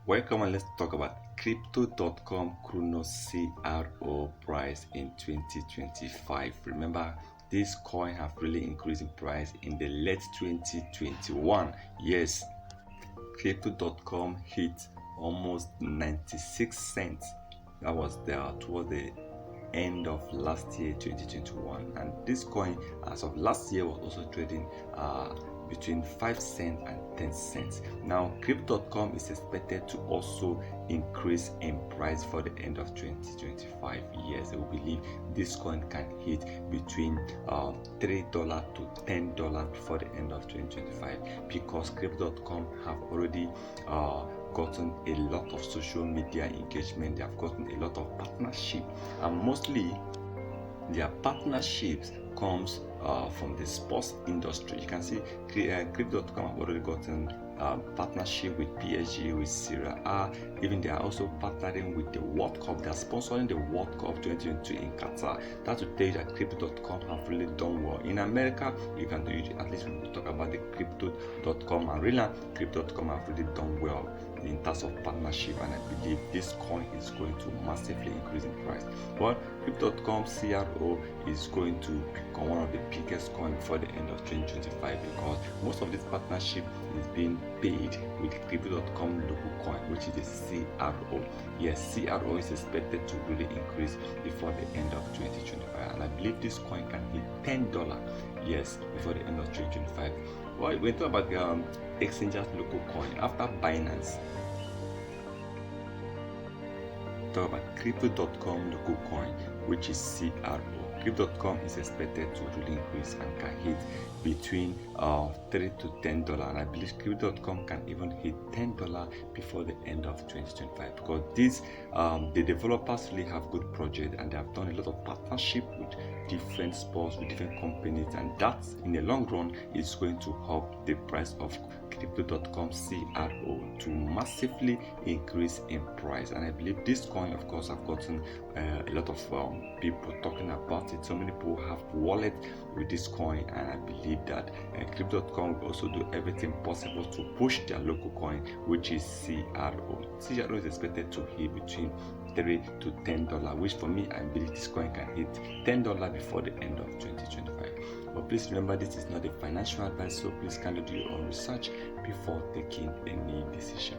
Welcome, and let's talk about Crypto.com Cronos Cro price in 2025. Remember, this coin have really increased in price in the late 2021. Yes, Crypto.com hit almost 96 cents. That was there towards the end of last year, 2021, and this coin as of last year was also trading between 5 cents and 10 cents. Now, Crypto.com is expected to also increase in price for the end of 2025. Yes, we believe this coin can hit between $3 to $10 before the end of 2025, because Crypto.com have already gotten a lot of social media engagement. They have gotten a lot of partnership, and mostly their partnerships comes from the sports industry. You can see Crypto.com have already gotten partnership with PSG, with Serie A. Even they are also partnering with the World Cup. They are sponsoring the World Cup 2022 in Qatar. That will tell you that Crypto.com have really done well. In America, you can do it. At least we talk about the Crypto.com arena. Crypto.com have really done well in terms of partnership, and I believe this coin is going to massively increase in price. But Crypto.com Cro is going to become one of the biggest coins before the end of 2025, because most of this partnership is being paid with Crypto.com local coin, which is the Cro. Yes, Cro is expected to really increase before the end of 2025, and I believe this coin can hit $10. Yes, before the end of 2025. Well, we talk about exchanges local coin after Binance. Talk about Crypto.com local coin, which is Cro. Crypto.com is expected to really increase and can hit between $3 to $10, and I believe Crypto.com can even hit $10 before the end of 2025, because these the developers really have good projects, and they have done a lot of partnership with different sports, with different companies, and that in the long run is going to help the price of Crypto.com Cro to massively increase in price. And I believe this coin, of course, have gotten a lot of people talking about it. So many people have wallet with this coin, and I believe that Crypto.com will also do everything possible to push their local coin, which is Cro. Cro is expected to hit between $3 to $10, which for me, I believe this coin can hit $10 before the end of 2025. But please remember, this is not a financial advice, so please kindly do your own research before taking any decision.